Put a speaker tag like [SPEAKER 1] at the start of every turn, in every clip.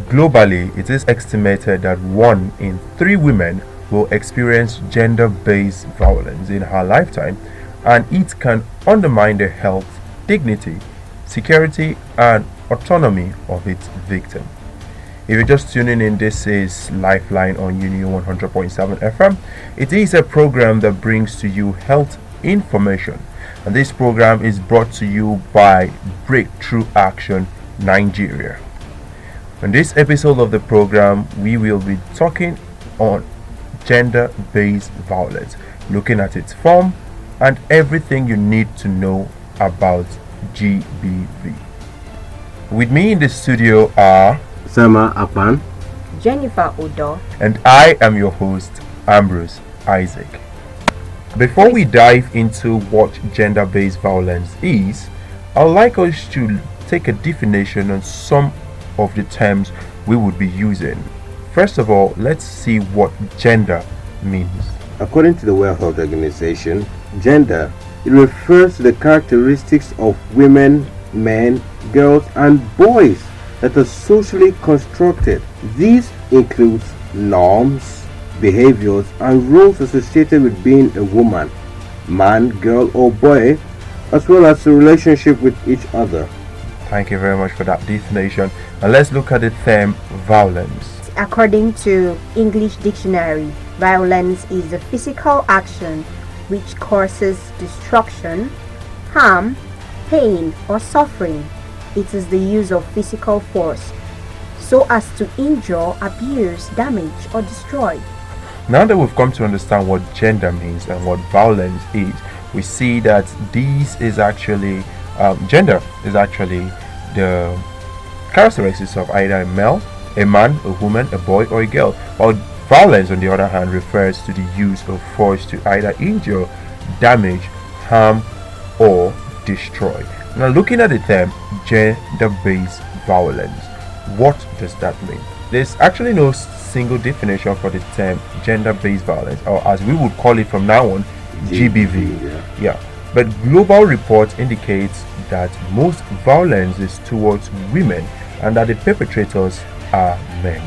[SPEAKER 1] Globally, it is estimated that 1 in 3 women will experience gender-based violence in her lifetime, and it can undermine the health, dignity, security, and autonomy of its victim. If you're just tuning in, this is Lifeline on Union 100.7 FM. It is a program that brings to you health information, and this program is brought to you by Breakthrough Action Nigeria. On this episode of the program, we will be talking on gender-based violence, looking at its form and everything you need to know about GBV. With me in the studio are
[SPEAKER 2] Sama Apan,
[SPEAKER 3] Jennifer Odo,
[SPEAKER 1] and I am your host, Ambrose Isaac. Before we dive into what gender-based violence is, I'd like us to take a definition on some of the terms we would be using. First of all, let's see what gender means.
[SPEAKER 2] according to the World Health Organization, gender, it refers to the characteristics of women, men, girls, and boys that are socially constructed. These include norms, behaviors, and roles associated with being a woman, man, girl, or boy, as well as the relationship with each other.
[SPEAKER 1] Thank you very much for that definition. And let's look at the term violence.
[SPEAKER 3] According to English Dictionary, violence is a physical action which causes destruction, harm, pain, or suffering. It is the use of physical force so as to injure, abuse, damage, or destroy.
[SPEAKER 1] Now that we've come to understand what gender means and what violence is, we see that gender is actually the characteristics of either a male, a man, a woman, a boy, or a girl. While violence, on the other hand, refers to the use of force to either injure, damage, harm, or destroy. Now, looking at the term gender-based violence, what does that mean? There's actually no single definition for the term gender-based violence, or as we would call it from now on, GBV. Yeah. But global reports indicates that most violence is towards women and that the perpetrators are men.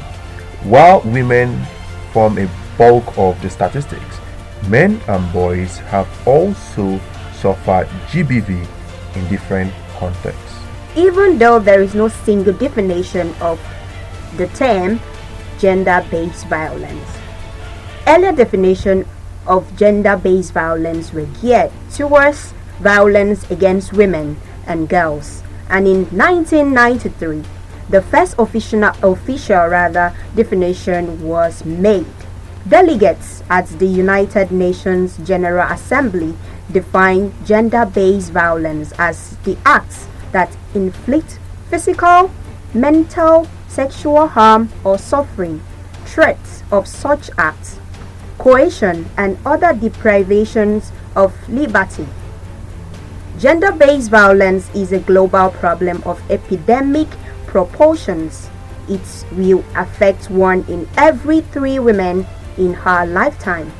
[SPEAKER 1] While women form a bulk of the statistics, men and boys have also suffered GBV in different contexts.
[SPEAKER 3] Even though there is no single definition of the term gender-based violence, earlier definition of gender-based violence were geared towards violence against women and girls, and in 1993 the first official definition was made. Delegates at the United Nations General Assembly defined gender-based violence as the acts that inflict physical, mental, sexual harm or suffering, threats of such acts, coercion, and other deprivations of liberty. Gender-based violence is a global problem of epidemic proportions. It will affect 1 in every 3 women in her lifetime.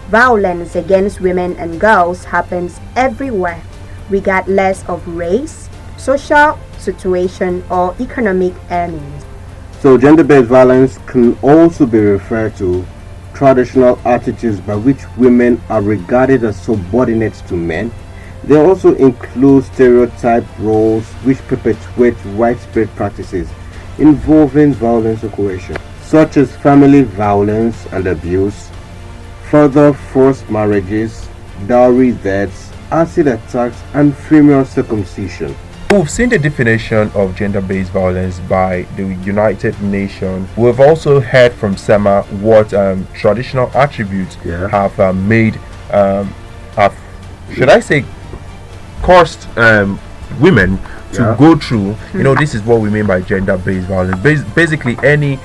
[SPEAKER 3] Violence against women and girls happens everywhere, regardless of race, social situation, or economic earnings.
[SPEAKER 2] So gender-based violence can also be referred to traditional attitudes by which women are regarded as subordinates to men. They also include stereotype roles which perpetuate widespread practices involving violence or coercion, such as family violence and abuse, further forced marriages, dowry deaths, acid attacks, and female circumcision.
[SPEAKER 1] We've seen the definition of gender-based violence by the United Nations. We've also heard from Sema what traditional attributes have caused women to go through. This is what we mean by gender-based violence. Basically, any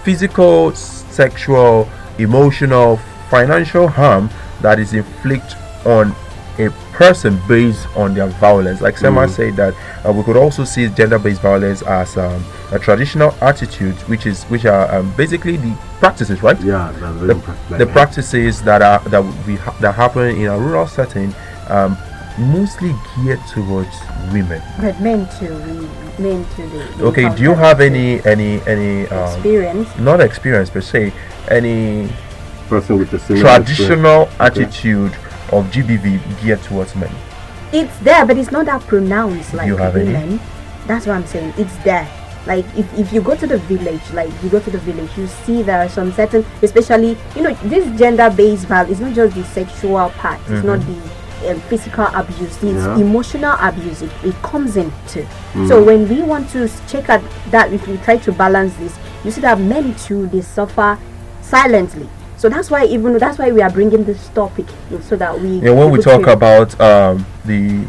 [SPEAKER 1] physical, sexual, emotional, financial harm that is inflicted on a person based on their violence. Like Sema said that we could also see gender-based violence as a traditional attitude, which are basically the practices, right?
[SPEAKER 2] Yeah,
[SPEAKER 1] The practices that happen in a rural setting, mostly geared towards women.
[SPEAKER 3] But men too. Men too.
[SPEAKER 1] Okay, do you have any
[SPEAKER 3] experience?
[SPEAKER 1] not experience per se, any
[SPEAKER 2] person with a similar
[SPEAKER 1] traditional attitude of GBV geared towards men?
[SPEAKER 3] It's there, but it's not that pronounced like
[SPEAKER 1] you have
[SPEAKER 3] women.
[SPEAKER 1] any?
[SPEAKER 3] That's what I'm saying. It's there. Like if you go to the village, you see there are some certain, especially this gender-based violence. It's not just the sexual part. It's not the physical abuse. It's emotional abuse. It comes in too. So when we want to check at that, if we try to balance this, you see that men too, they suffer silently. So that's why we are bringing this topic, so that we
[SPEAKER 1] when we talk about the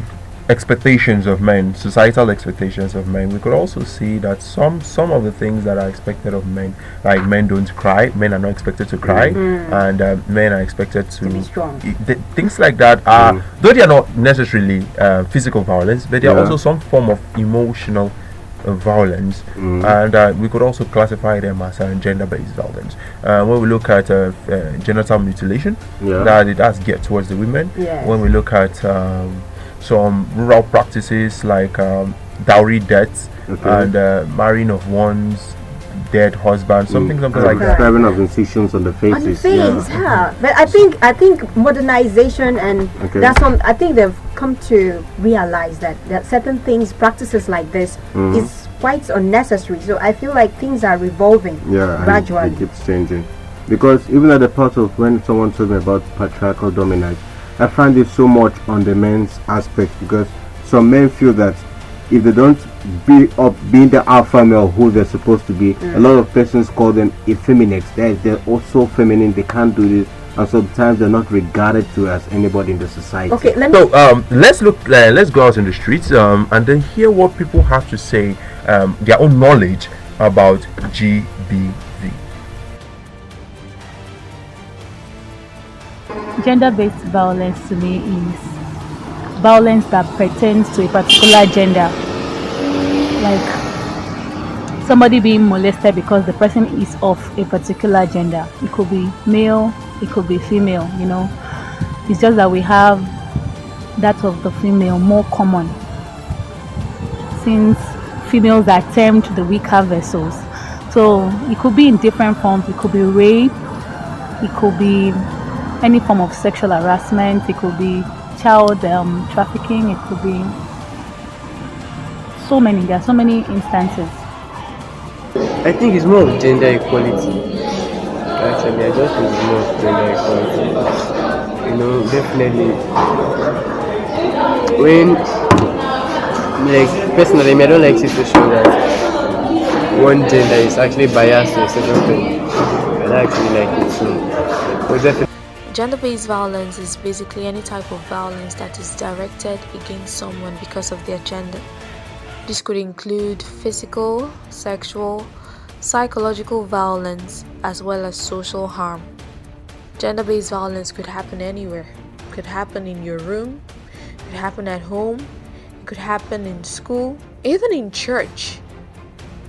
[SPEAKER 1] expectations of men, societal expectations of men, we could also see that some of the things that are expected of men, like men don't cry, men are not expected to cry, and men are expected to
[SPEAKER 3] be strong.
[SPEAKER 1] Things like that are, though they are not necessarily physical violence, but they are also some form of emotional violence, and we could also classify them as gender-based violence. When we look at genital mutilation, that it does get towards the women. When we look at some rural practices like dowry debts and marrying of one's dead husband, something like that.
[SPEAKER 2] Describing of incisions on the faces.
[SPEAKER 3] But I think modernization and I think they've come to realize that certain things, practices like this, is quite unnecessary. So I feel like things are revolving gradually.
[SPEAKER 2] It keeps changing. Because even at the part of when someone told me about patriarchal dominance, I find it so much on the men's aspect, because some men feel that if they don't being the alpha male who they're supposed to be, a lot of persons call them effeminates. They're also feminine, they can't do this, and sometimes they're not regarded to as anybody in the society.
[SPEAKER 3] Okay,
[SPEAKER 1] let's go out in the streets and then hear what people have to say, their own knowledge about GBV.
[SPEAKER 4] Gender-based violence to me is violence that pertains to a particular gender, like somebody being molested because the person is of a particular gender. It could be male, it could be female, it's just that we have that of the female more common, since females are termed the weaker vessels. So it could be in different forms. It could be rape, it could be any form of sexual harassment, it could be child trafficking, it could be there are so many instances.
[SPEAKER 5] I think it's more of gender equality. Actually, I just think it's more of gender equality. Definitely. When, personally, I don't like situation that one gender is actually biased to a certain thing. I don't actually like it, so definitely.
[SPEAKER 6] Gender-based violence is basically any type of violence that is directed against someone because of their gender. This could include physical, sexual, psychological violence, as well as social harm. Gender-based violence could happen anywhere. It could happen in your room, it could happen at home, it could happen in school, even in church.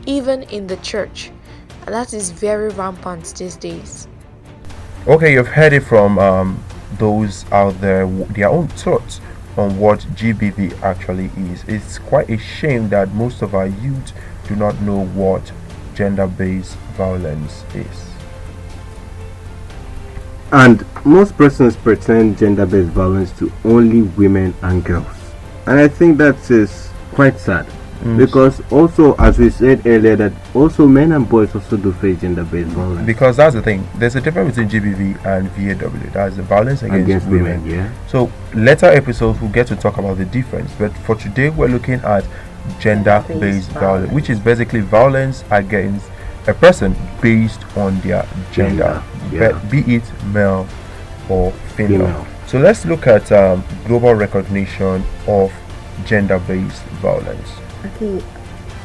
[SPEAKER 6] Even in the church. And that is very rampant these days.
[SPEAKER 1] Okay, you've heard it from those out there, their own thoughts on what GBV actually is. It's quite a shame that most of our youth do not know what gender-based violence is.
[SPEAKER 2] And most persons pretend gender-based violence to only women and girls. And I think that is quite sad. Because also, as we said earlier, that also men and boys also do face gender-based violence.
[SPEAKER 1] Because that's the thing, there's a difference between GBV and VAW. That's the violence against women. So later episodes we'll get to talk about the difference, but for today we're looking at gender-based violence, which is basically violence against a person based on their gender, be it male or female. So let's look at global recognition of gender-based violence.
[SPEAKER 3] Okay,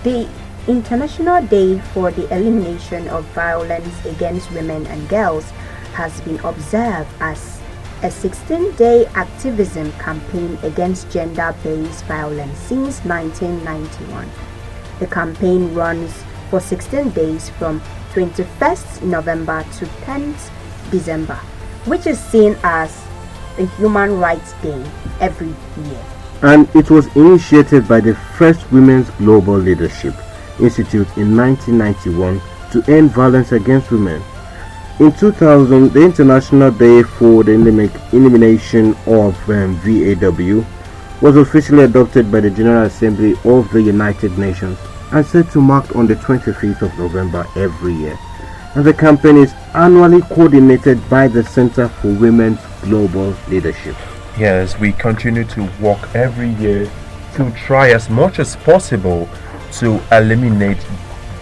[SPEAKER 3] the International Day for the Elimination of Violence Against Women and Girls has been observed as a 16-day activism campaign against gender-based violence since 1991. The campaign runs for 16 days from 21st November to 10th December, which is seen as a Human Rights Day every year.
[SPEAKER 2] And it was initiated by the First Women's Global Leadership Institute in 1991 to end violence against women. In 2000, the International Day for the Elimination of VAW was officially adopted by the General Assembly of the United Nations and set to mark on the 25th of November every year. And the campaign is annually coordinated by the Center for Women's Global Leadership.
[SPEAKER 1] Yes, we continue to work every year to try as much as possible to eliminate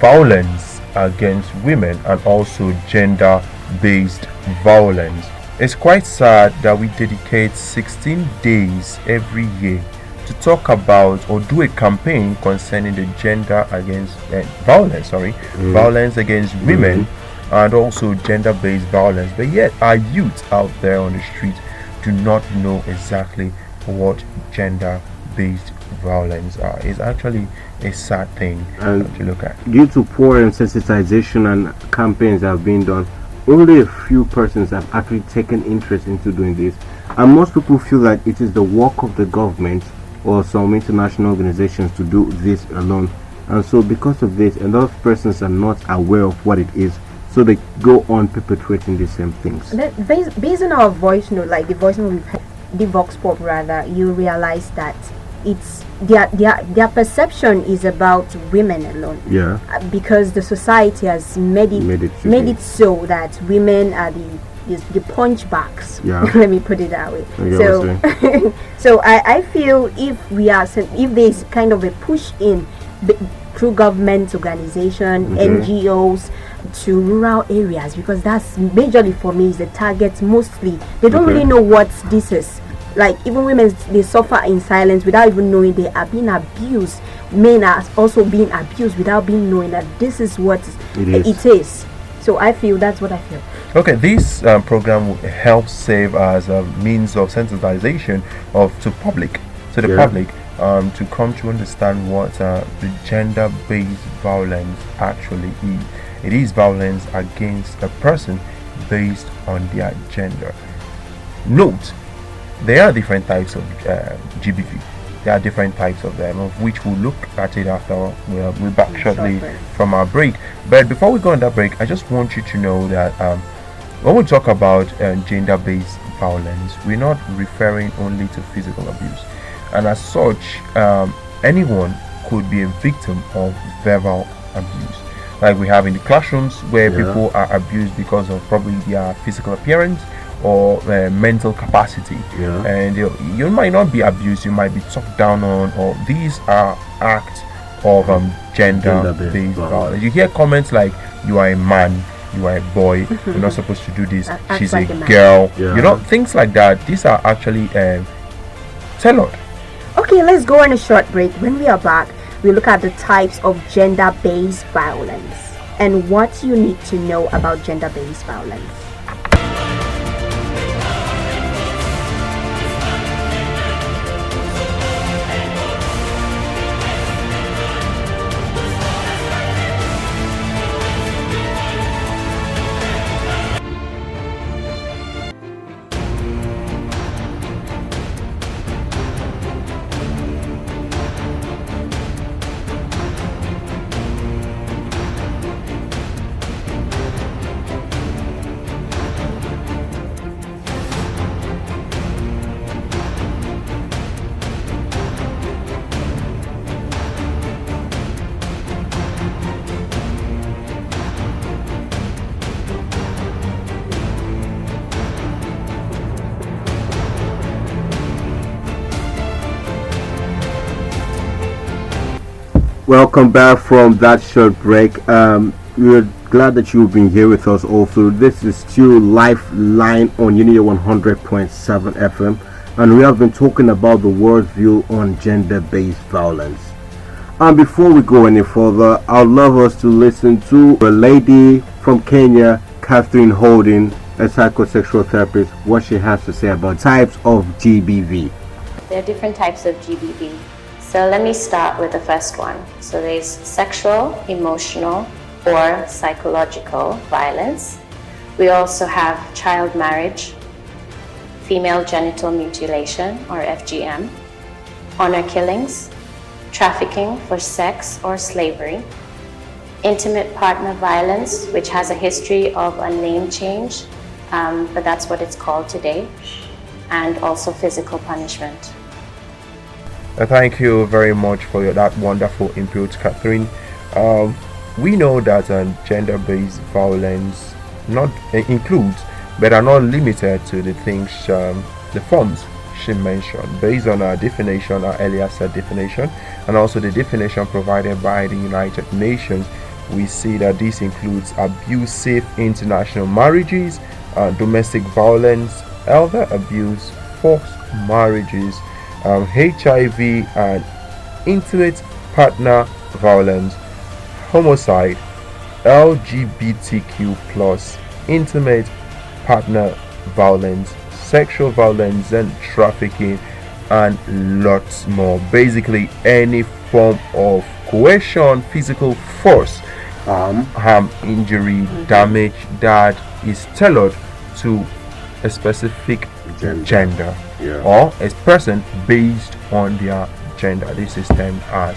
[SPEAKER 1] violence against women and also gender-based violence. It's quite sad that we dedicate 16 days every year to talk about or do a campaign concerning the violence against women and also gender-based violence, but yet our youth out there on the street do not know exactly what gender-based violence are. It's actually a sad thing to look at.
[SPEAKER 2] Due to poor sensitization and campaigns that have been done, only a few persons have actually taken interest into doing this, and most people feel that it is the work of the government or some international organizations to do this alone. And so because of this, a lot of persons are not aware of what it is, so they go on perpetuating the same things.
[SPEAKER 3] Based on our voice note, like the voice note we've heard, the Vox Pop rather, you realize that it's their perception is about women alone.
[SPEAKER 2] Yeah.
[SPEAKER 3] Because the society has made it so that women are the punchbacks.
[SPEAKER 2] Yeah.
[SPEAKER 3] Let me put it that way.
[SPEAKER 2] So
[SPEAKER 3] so I feel if there's kind of a push in through government organization, NGOs to rural areas, because that's majorly for me is the target. Mostly they don't really know what this is. Like even women, they suffer in silence without even knowing they are being abused. Men are also being abused without being knowing that this is what it is. So I feel that's what I feel.
[SPEAKER 1] Okay, this program will help serve as a means of sensitization to the public to come to understand what the gender-based violence actually is. It is violence against a person based on their gender. Note, there are different types of GBV. There are different types of them, of which we'll look at it after we're back shortly from our break. But before we go on that break, I just want you to know that when we talk about gender-based violence, we're not referring only to physical abuse. And as such, anyone could be a victim of verbal abuse. Like we have in the classrooms where people are abused because of probably their physical appearance or mental capacity, and you might not be abused, you might be talked down on, or these are acts of gender-based violence. You hear comments like, you are a man, you are a boy, you're not supposed to do this, she's like a girl, things like that. These are actually tailored.
[SPEAKER 3] Okay, let's go on a short break. When we are back, we look at the types of gender-based violence and what you need to know about gender-based violence.
[SPEAKER 2] Welcome back from that short break. We're glad that you've been here with us also. This is still Lifeline on Unity 100.7 FM, and we have been talking about the world's view on gender-based violence. And before we go any further, I'd love us to listen to a lady from Kenya, Catherine Holden, a psychosexual therapist, what she has to say about types of GBV.
[SPEAKER 7] There are different types of GBV. So let me start with the first one. So there's sexual, emotional, or psychological violence. We also have child marriage, female genital mutilation or FGM, honor killings, trafficking for sex or slavery, intimate partner violence, which has a history of a name change, but that's what it's called today, and also physical punishment.
[SPEAKER 1] Thank you very much for that wonderful input, Catherine. We know that gender-based violence not includes, but are not limited to the things, the forms she mentioned. Based on our definition, our earlier said definition, and also the definition provided by the United Nations, we see that this includes abusive international marriages, domestic violence, elder abuse, forced marriages, HIV and intimate partner violence, homicide, LGBTQ plus intimate partner violence, sexual violence and trafficking, and lots more. Basically any form of coercion, physical force, harm, injury, damage that is tailored to a specific gender or a person based on their gender. This is termed as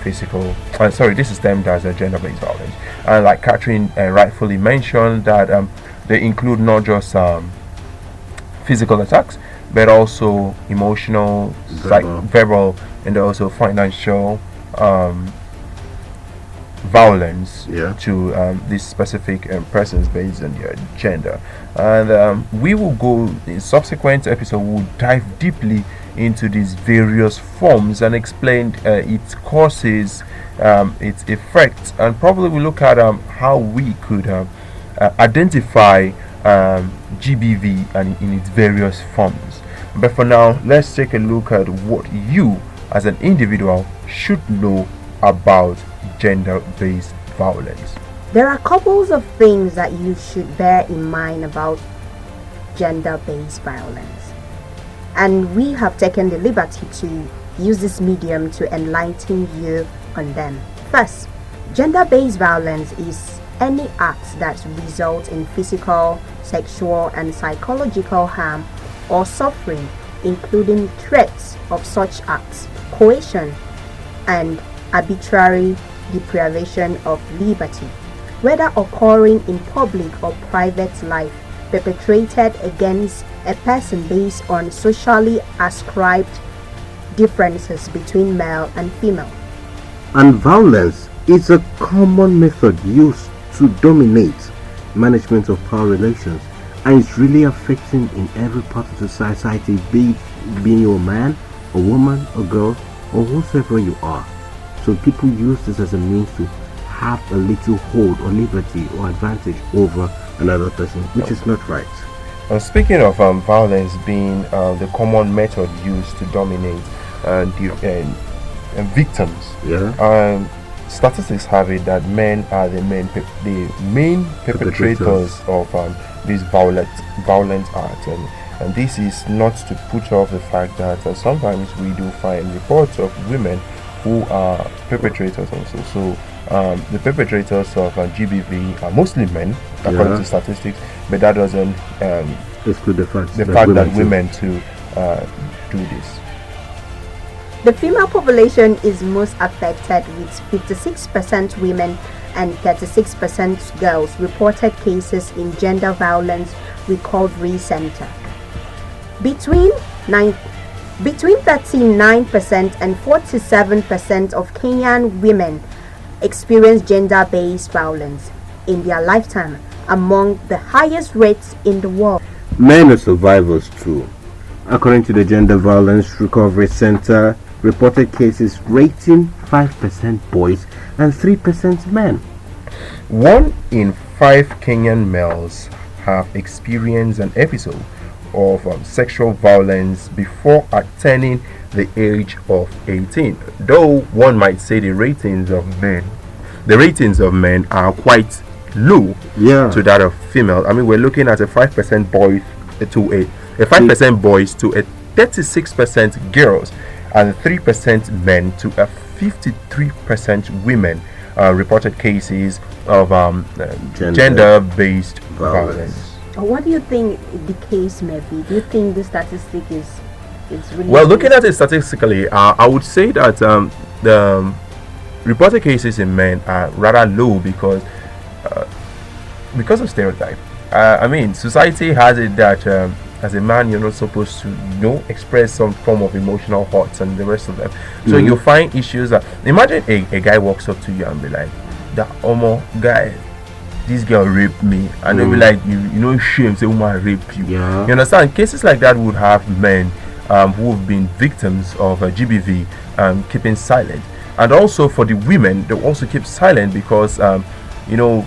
[SPEAKER 1] this is termed as a gender-based violence. And like Catherine rightfully mentioned, that they include not just physical attacks, but also emotional, verbal, and also financial violence to these specific persons based on their gender. And we will go in subsequent episode, we'll dive deeply into these various forms and explain its causes, its effects, and probably we'll look at how we could identify GBV and in its various forms. But for now, let's take a look at what you as an individual should know about gender-based violence.
[SPEAKER 3] There are couples of things that you should bear in mind about gender-based violence, and we have taken the liberty to use this medium to enlighten you on them. First, gender-based violence is any act that results in physical, sexual, and psychological harm or suffering, including threats of such acts, coercion, and arbitrary deprivation of liberty, whether occurring in public or private life, perpetrated against a person based on socially ascribed differences between male and female.
[SPEAKER 2] And violence is a common method used to dominate management of power relations, and it's really affecting in every part of the society, be you a man, a woman, a girl, or whoever you are. So people use this as a means to have a little hold or liberty or advantage over another person, which is not right.
[SPEAKER 1] Speaking of violence being the common method used to dominate victims, statistics have it that men are the main perpetrators of these violent acts, and this is not to put off the fact that sometimes we do find reports of women who are perpetrators also. So the perpetrators of GBV are mostly men, according to statistics, but that doesn't
[SPEAKER 2] exclude the fact
[SPEAKER 3] that
[SPEAKER 1] women too do this.
[SPEAKER 3] The female population is most affected, with 56% women and 36% girls reported cases in Gender Violence Recovery Center. Between 39% and 47% of Kenyan women experience gender-based violence in their lifetime, among the highest rates in the world.
[SPEAKER 2] Men are survivors too. According to the Gender Violence Recovery Center, reported cases rating 5% boys and 3% men.
[SPEAKER 1] 1 in 5 Kenyan males have experienced an episode of sexual violence before attaining the age of 18. Though one might say the ratings of men are quite low
[SPEAKER 2] Yeah.
[SPEAKER 1] to that of female. I mean, we're looking at a 5% boys to a 5% boys to a 36% girls, and 3% men to a 53% women reported cases of gender-based violence.
[SPEAKER 3] What do you think the case may be? Do you think the statistic is really?
[SPEAKER 1] Well, looking at it statistically, I would say that the reported cases in men are rather low because of stereotype. I mean, society has it that as a man, you're not supposed to, express some form of emotional hurts and the rest of them. So you find issues that, imagine a guy walks up to you and be like, "That guy, this girl raped me," and they'll be like, you know, shame, say, "Woman raped you."
[SPEAKER 2] Yeah.
[SPEAKER 1] You understand? Cases like that would have men who have been victims of GBV keeping silent, and also for the women, they also keep silent because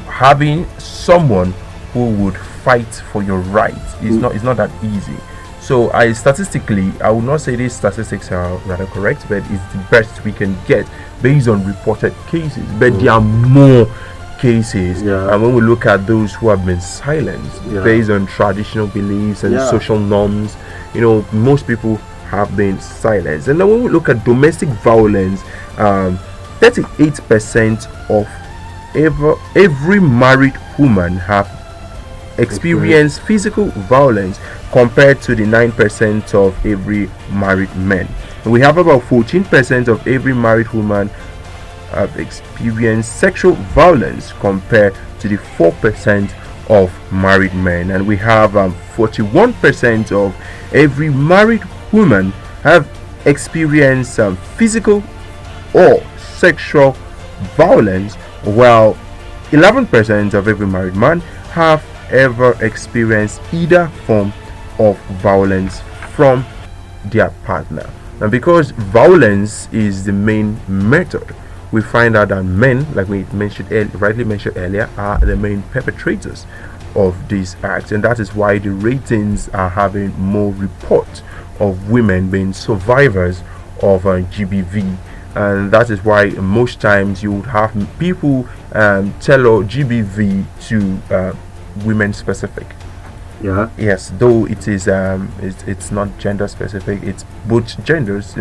[SPEAKER 1] having someone who would fight for your rights is not that easy. So statistically, I would not say these statistics are rather correct, but it's the best we can get based on reported cases. But there are more cases, and when we look at those who have been silenced based on traditional beliefs and social norms, most people have been silenced. And then when we look at domestic violence, 38% of every married woman have experienced physical violence, compared to the 9% of every married man. And we have about 14% of every married woman have experienced sexual violence, compared to the 4% of married men. And we have 41% of every married woman have experienced physical or sexual violence, while 11% of every married man have ever experienced either form of violence from their partner. And because violence is the main method, we find out that men, like we rightly mentioned earlier, are the main perpetrators of these acts, and that is why the ratings are having more reports of women being survivors of GBV. And that is why most times you would have people tell GBV to women specific. Yes, though it is it's not gender specific, it's both genders.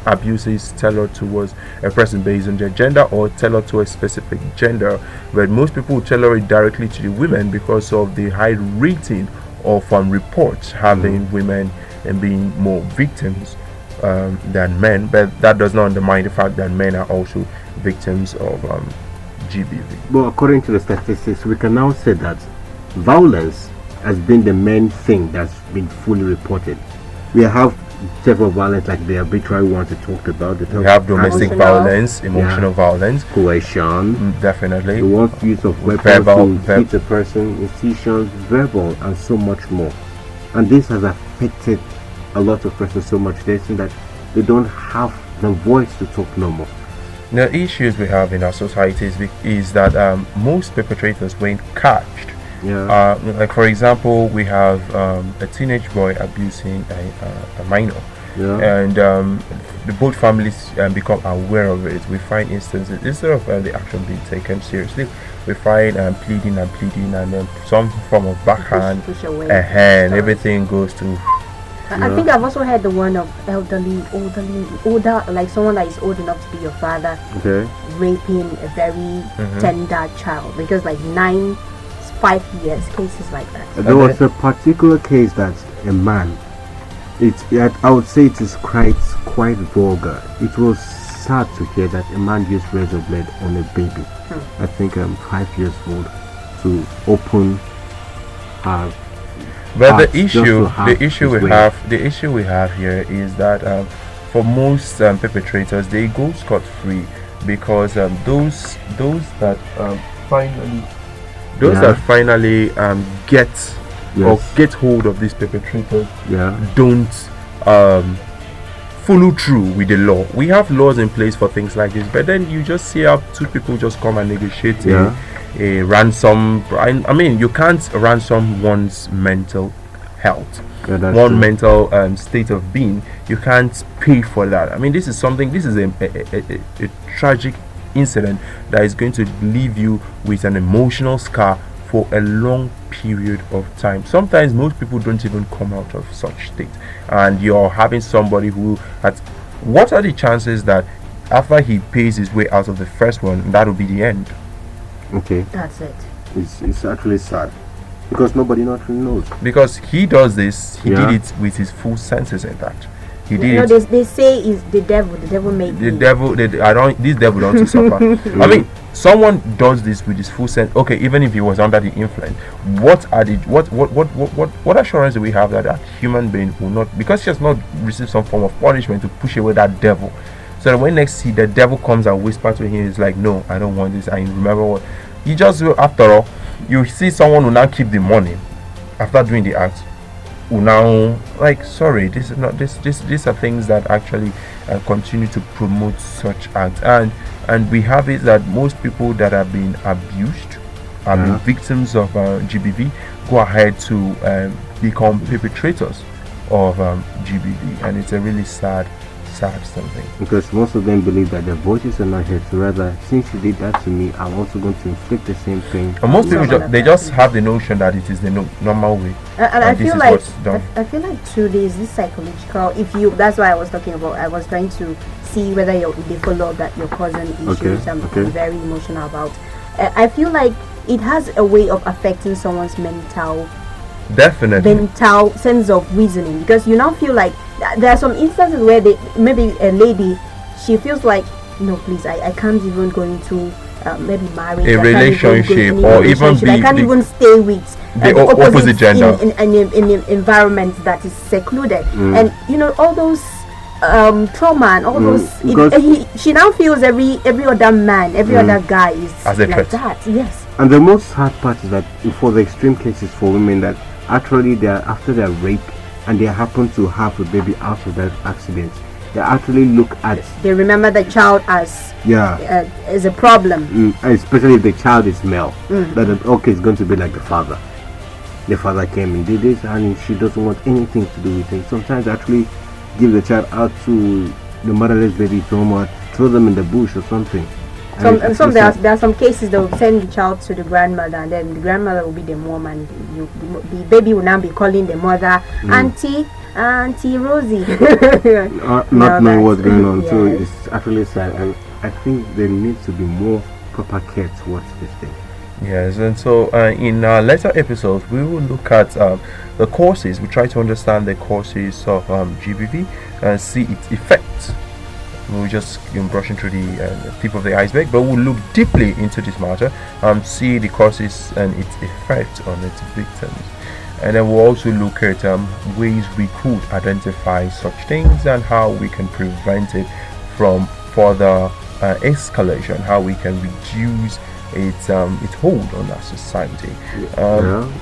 [SPEAKER 1] Abuse is tailored towards a person based on their gender or tailored to a specific gender, but most people tailor it directly to the women because of the high rating of reports having women and being more victims than men. But that does not undermine the fact that men are also victims of GBV.
[SPEAKER 2] But according to the statistics, we can now say that violence has been the main thing that's been fully reported. We have several violence, like the arbitrary ones we talked about.
[SPEAKER 1] We have domestic violence, emotional violence,
[SPEAKER 2] coercion,
[SPEAKER 1] definitely.
[SPEAKER 2] The one's use of weapons to hit a person, incisions, verbal, and so much more. And this has affected a lot of persons so much that they don't have the voice to talk no more.
[SPEAKER 1] The issues we have in our societies is that most perpetrators, when catched, like for example, we have a teenage boy abusing a minor, and both families become aware of it. We find instances, instead of the action being taken seriously, we find pleading, and then some form of backhand, and everything goes to.
[SPEAKER 3] I think I've also heard the one of older, like someone that is old enough to be your father, raping a very tender child, because like 5 years, cases like that.
[SPEAKER 2] There was a particular case that a man, I would say it is quite vulgar. It was sad to hear that a man used razor blade on a baby, I think 5 years old, to open her.
[SPEAKER 1] But the issue we have here is that for most perpetrators, they go scot-free because those that finally get or get hold of these perpetrators don't follow through with the law. We have laws in place for things like this, but then you just see how two people just come and negotiate a ransom. I mean, you can't ransom one's mental health, mental state of being. You can't pay for that. I mean, this is a tragic incident that is going to leave you with an emotional scar for a long period of time. Sometimes most people don't even come out of such state, and you're having somebody who has. What are the chances that after he pays his way out of the first one, that will be the end?
[SPEAKER 2] Okay,
[SPEAKER 3] That's it.
[SPEAKER 2] it's actually sad because nobody actually knows.
[SPEAKER 1] Because he does this, he
[SPEAKER 2] Yeah.
[SPEAKER 1] did it with his full senses intact. He did
[SPEAKER 3] You know,
[SPEAKER 1] it.
[SPEAKER 3] they say is the devil. The devil made
[SPEAKER 1] The
[SPEAKER 3] me.
[SPEAKER 1] devil, I don't. This devil don't suffer. I mean, someone does this with his full sense. Okay, even if he was under the influence, what assurance do we have that that human being will not, because she has not received some form of punishment to push away that devil? So that when next see the devil comes and whisper to him, he's like, no, I don't want this. I remember what you just will. After all, you see someone who now keep the money after doing the act. Who now like, sorry, this is not this. These are things that actually continue to promote such acts, and we have it that most people that have been abused, have been victims of GBV, go ahead to become perpetrators of GBV, and it's a really sad something.
[SPEAKER 2] Because most of them believe that their voices are not heard. So rather, since you did that to me, I'm also going to inflict the same thing.
[SPEAKER 1] And most people
[SPEAKER 3] Someone
[SPEAKER 1] they just have the notion that it is the normal way.
[SPEAKER 3] And I
[SPEAKER 1] this
[SPEAKER 3] feel
[SPEAKER 1] is
[SPEAKER 3] like
[SPEAKER 1] what's done.
[SPEAKER 3] I feel like too there's this psychological. If you, that's why I was talking about. I was trying to see whether they follow that your cousin issues. I'm very emotional about. I feel like it has a way of affecting someone's mental
[SPEAKER 1] Definitely.
[SPEAKER 3] sense of reasoning, because you now feel like there are some instances where maybe a lady, she feels like, no, please, I can't even go into maybe marriage,
[SPEAKER 1] A relationship, or even
[SPEAKER 3] I can't even stay with
[SPEAKER 1] the opposite gender
[SPEAKER 3] in an environment that is secluded, and you know, all those trauma and all those. She now feels every other man, every other guy is
[SPEAKER 1] as a
[SPEAKER 3] like
[SPEAKER 1] threat.
[SPEAKER 3] that. Yes.
[SPEAKER 2] And the most sad part is that for the extreme cases for women that actually they are after their rape and they happen to have a baby out of that accident, they actually look at
[SPEAKER 3] They remember the child as a problem.
[SPEAKER 2] especially if the child is male, that okay, it's going to be like the father. The father came and did this, and she doesn't want anything to do with it. Sometimes they actually give the child out to the motherless baby home or throw them in the bush or something.
[SPEAKER 3] There are some cases they will send the child to the grandmother, and then the grandmother will be the mom, and the baby will now be calling the mother Auntie Rosie.
[SPEAKER 2] not knowing what's going on.
[SPEAKER 3] Yes.
[SPEAKER 2] So it's actually sad, and I think there needs to be more proper care towards this thing.
[SPEAKER 1] Yes, and so in later episodes we will look at the causes. We try to understand the causes of GBV and see its effects. We're just brushing through the tip of the iceberg, but we'll look deeply into this matter and see the causes and its effect on its victims. And then we'll also look at ways we could identify such things and how we can prevent it from further escalation, how we can reduce its hold on our society.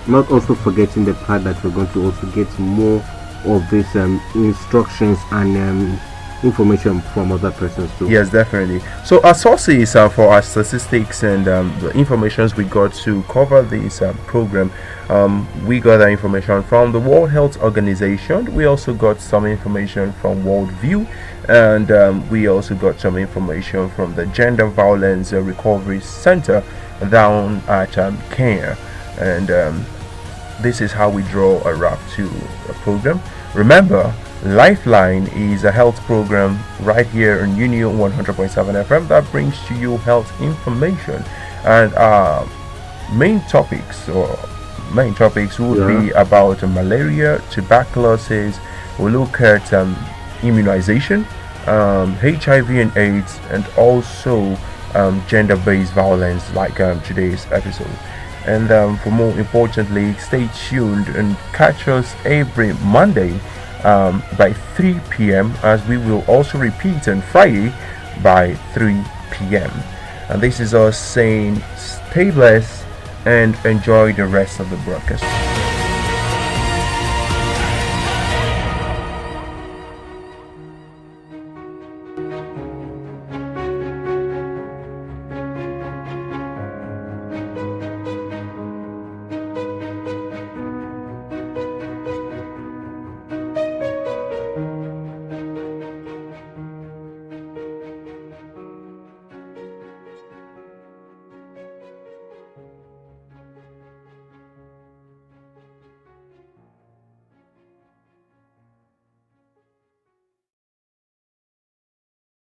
[SPEAKER 2] Not also forgetting the part that we're going to also get more of these instructions and information from other persons too.
[SPEAKER 1] Yes, definitely. So our sources for our statistics and the informations we got to cover this program, we got our information from the World Health Organization. We also got some information from World View, and we also got some information from the Gender Violence Recovery Center down at Kenya. And this is how we draw a wrap to the program. Remember, Lifeline is a health program right here on Union 100.7 FM that brings to you health information, and main topics will be about malaria, tuberculosis. We'll look at immunization, HIV and AIDS, and also gender-based violence, like today's episode. And for more importantly, stay tuned and catch us every Monday by 3 p.m. as we will also repeat on Friday by 3 p.m. And this is us saying stay blessed and enjoy the rest of the broadcast.